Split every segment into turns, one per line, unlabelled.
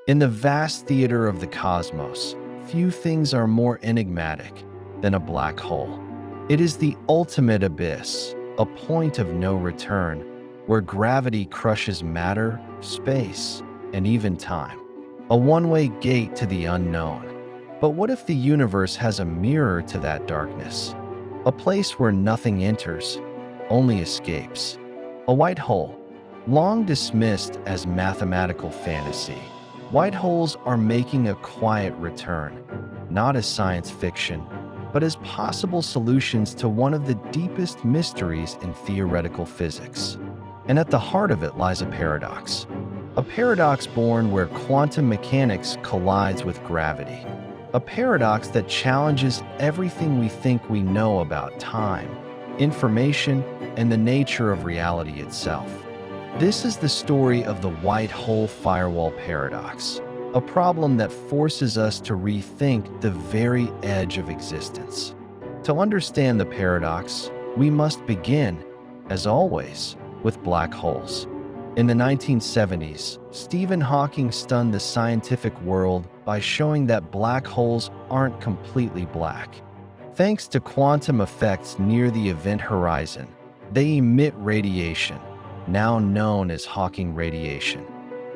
In the vast theater of the cosmos, few things are more enigmatic than a black hole. It is the ultimate abyss, a point of no return, where gravity crushes matter, space, and even time. A one-way gate to the unknown. But what if the universe has a mirror to that darkness? A place where nothing enters, only escapes. A white hole, long dismissed as mathematical fantasy. White holes are making a quiet return, not as science fiction, but as possible solutions to one of the deepest mysteries in theoretical physics. And at the heart of it lies a paradox. A paradox born where quantum mechanics collides with gravity. A paradox that challenges everything we think we know about time, information, and the nature of reality itself. This is the story of the white hole firewall paradox, a problem that forces us to rethink the very edge of existence. To understand the paradox, we must begin, as always, with black holes. In the 1970s, Stephen Hawking stunned the scientific world by showing that black holes aren't completely black. Thanks to quantum effects near the event horizon, they emit radiation, now known as Hawking radiation.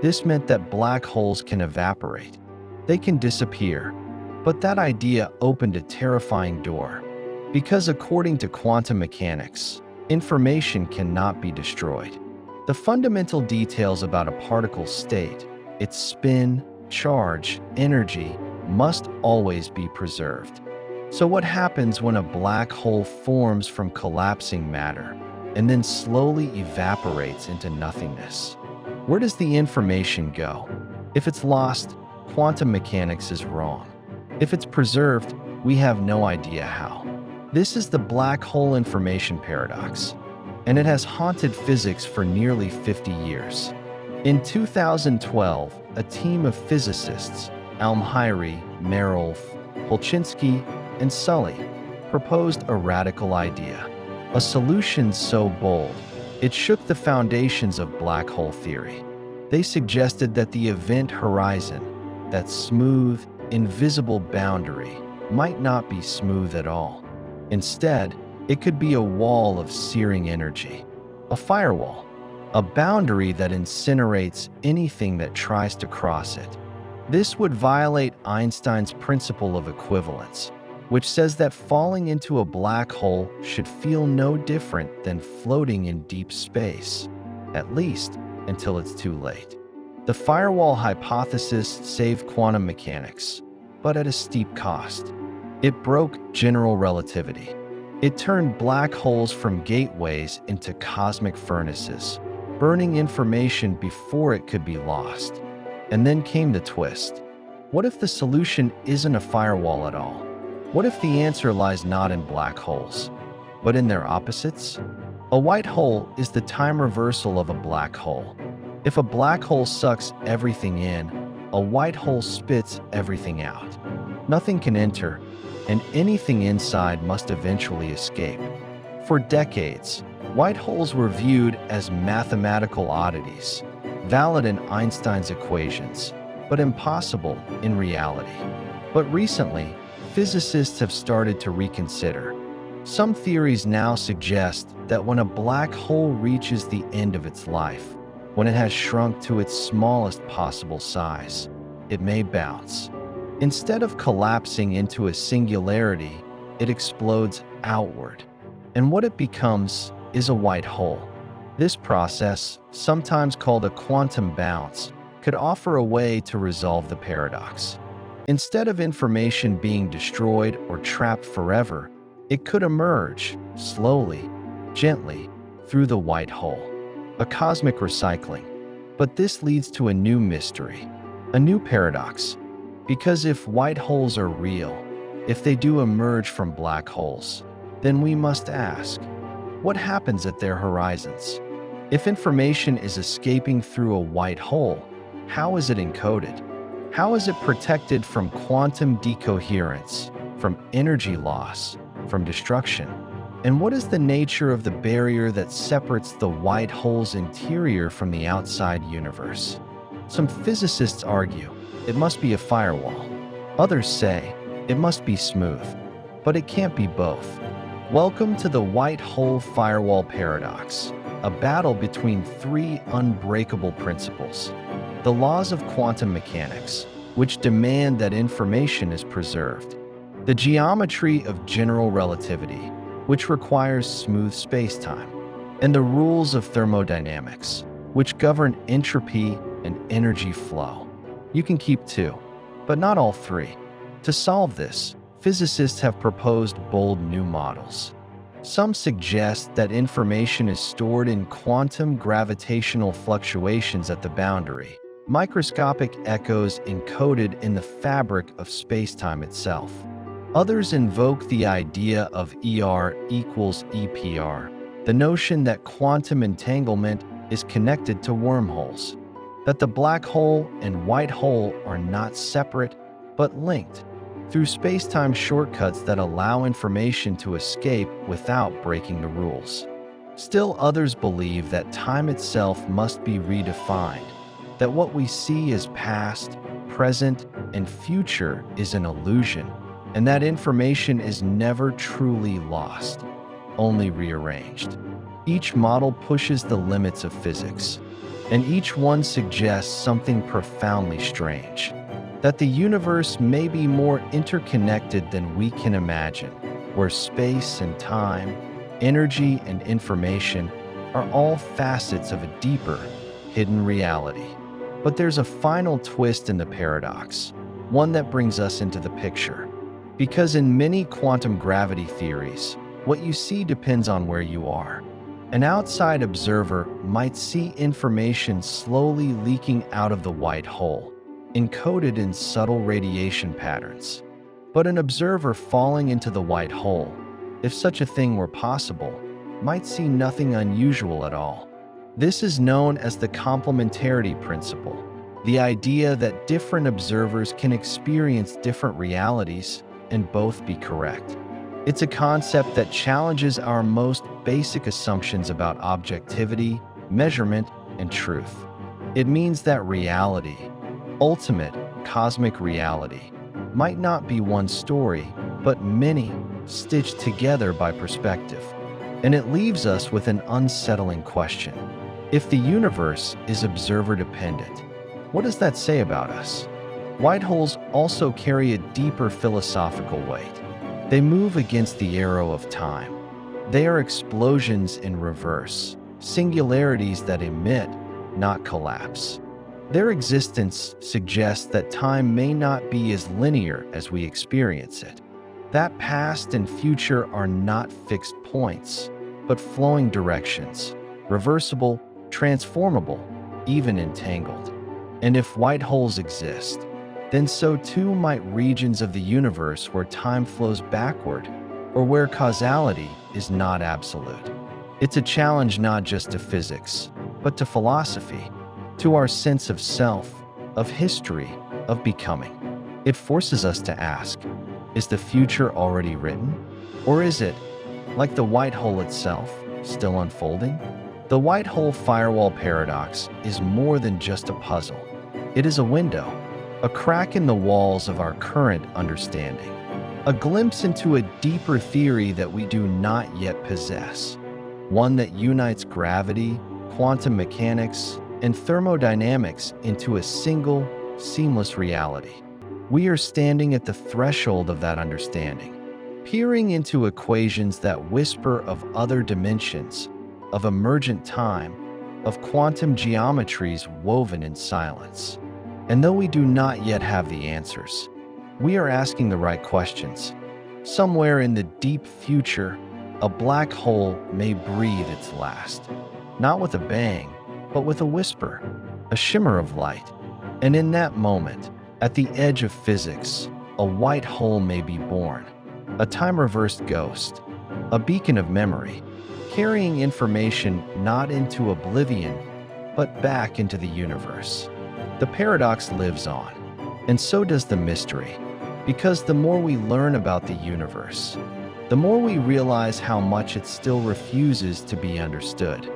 This meant that black holes can evaporate. They can disappear. But that idea opened a terrifying door. Because according to quantum mechanics, information cannot be destroyed. The fundamental details about a particle's state, its spin, charge, energy, must always be preserved. So what happens when a black hole forms from collapsing matter and then slowly evaporates into nothingness? Where does the information go? If it's lost, quantum mechanics is wrong. If it's preserved, we have no idea how. This is the black hole information paradox, and it has haunted physics for nearly 50 years. In 2012, a team of physicists, Almhiri, Merolf, Polchinski, and Sully, proposed a radical idea. A solution so bold, it shook the foundations of black hole theory. They suggested that the event horizon, that smooth, invisible boundary, might not be smooth at all. Instead, it could be a wall of searing energy, a firewall, a boundary that incinerates anything that tries to cross it. This would violate Einstein's principle of equivalence, which says that falling into a black hole should feel no different than floating in deep space, at least until it's too late. The firewall hypothesis saved quantum mechanics, but at a steep cost. It broke general relativity. It turned black holes from gateways into cosmic furnaces, burning information before it could be lost. And then came the twist. What if the solution isn't a firewall at all? What if the answer lies not in black holes, but in their opposites? A white hole is the time reversal of a black hole. If a black hole sucks everything in, a white hole spits everything out. Nothing can enter, and anything inside must eventually escape. For decades, white holes were viewed as mathematical oddities, valid in Einstein's equations, but impossible in reality. But recently, physicists have started to reconsider. Some theories now suggest that when a black hole reaches the end of its life, when it has shrunk to its smallest possible size, it may bounce. Instead of collapsing into a singularity, it explodes outward. And what it becomes is a white hole. This process, sometimes called a quantum bounce, could offer a way to resolve the paradox. Instead of information being destroyed or trapped forever, it could emerge, slowly, gently, through the white hole. A cosmic recycling. But this leads to a new mystery, a new paradox. Because if white holes are real, if they do emerge from black holes, then we must ask, what happens at their horizons? If information is escaping through a white hole, how is it encoded? How is it protected from quantum decoherence, from energy loss, from destruction? And what is the nature of the barrier that separates the white hole's interior from the outside universe? Some physicists argue it must be a firewall. Others say it must be smooth, but it can't be both. Welcome to the white hole firewall paradox, a battle between three unbreakable principles. The laws of quantum mechanics, which demand that information is preserved. The geometry of general relativity, which requires smooth spacetime. And the rules of thermodynamics, which govern entropy and energy flow. You can keep two, but not all three. To solve this, physicists have proposed bold new models. Some suggest that information is stored in quantum gravitational fluctuations at the boundary, microscopic echoes encoded in the fabric of spacetime itself. Others invoke the idea of ER equals EPR, the notion that quantum entanglement is connected to wormholes, that the black hole and white hole are not separate but linked through spacetime shortcuts that allow information to escape without breaking the rules. Still, others believe that time itself must be redefined, that what we see as past, present, and future is an illusion, and that information is never truly lost, only rearranged. Each model pushes the limits of physics, and each one suggests something profoundly strange. That the universe may be more interconnected than we can imagine, where space and time, energy and information are all facets of a deeper, hidden reality. But there's a final twist in the paradox, one that brings us into the picture. Because in many quantum gravity theories, what you see depends on where you are. An outside observer might see information slowly leaking out of the white hole, encoded in subtle radiation patterns. But an observer falling into the white hole, if such a thing were possible, might see nothing unusual at all. This is known as the complementarity principle, the idea that different observers can experience different realities and both be correct. It's a concept that challenges our most basic assumptions about objectivity, measurement, and truth. It means that reality, ultimate cosmic reality, might not be one story, but many stitched together by perspective. And it leaves us with an unsettling question. If the universe is observer-dependent, what does that say about us? White holes also carry a deeper philosophical weight. They move against the arrow of time. They are explosions in reverse, singularities that emit, not collapse. Their existence suggests that time may not be as linear as we experience it. That past and future are not fixed points, but flowing directions, reversible, transformable, even entangled. And if white holes exist, then so too might regions of the universe where time flows backward, or where causality is not absolute. It's a challenge not just to physics, but to philosophy, to our sense of self, of history, of becoming. It forces us to ask, is the future already written? Or is it, like the white hole itself, still unfolding? The white hole firewall paradox is more than just a puzzle. It is a window, a crack in the walls of our current understanding, a glimpse into a deeper theory that we do not yet possess, one that unites gravity, quantum mechanics, and thermodynamics into a single, seamless reality. We are standing at the threshold of that understanding, peering into equations that whisper of other dimensions, of emergent time, of quantum geometries woven in silence. And though we do not yet have the answers, we are asking the right questions. Somewhere in the deep future, a black hole may breathe its last, not with a bang, but with a whisper, a shimmer of light. And in that moment, at the edge of physics, a white hole may be born, a time-reversed ghost, a beacon of memory, carrying information not into oblivion, but back into the universe. The paradox lives on, and so does the mystery, because the more we learn about the universe, the more we realize how much it still refuses to be understood.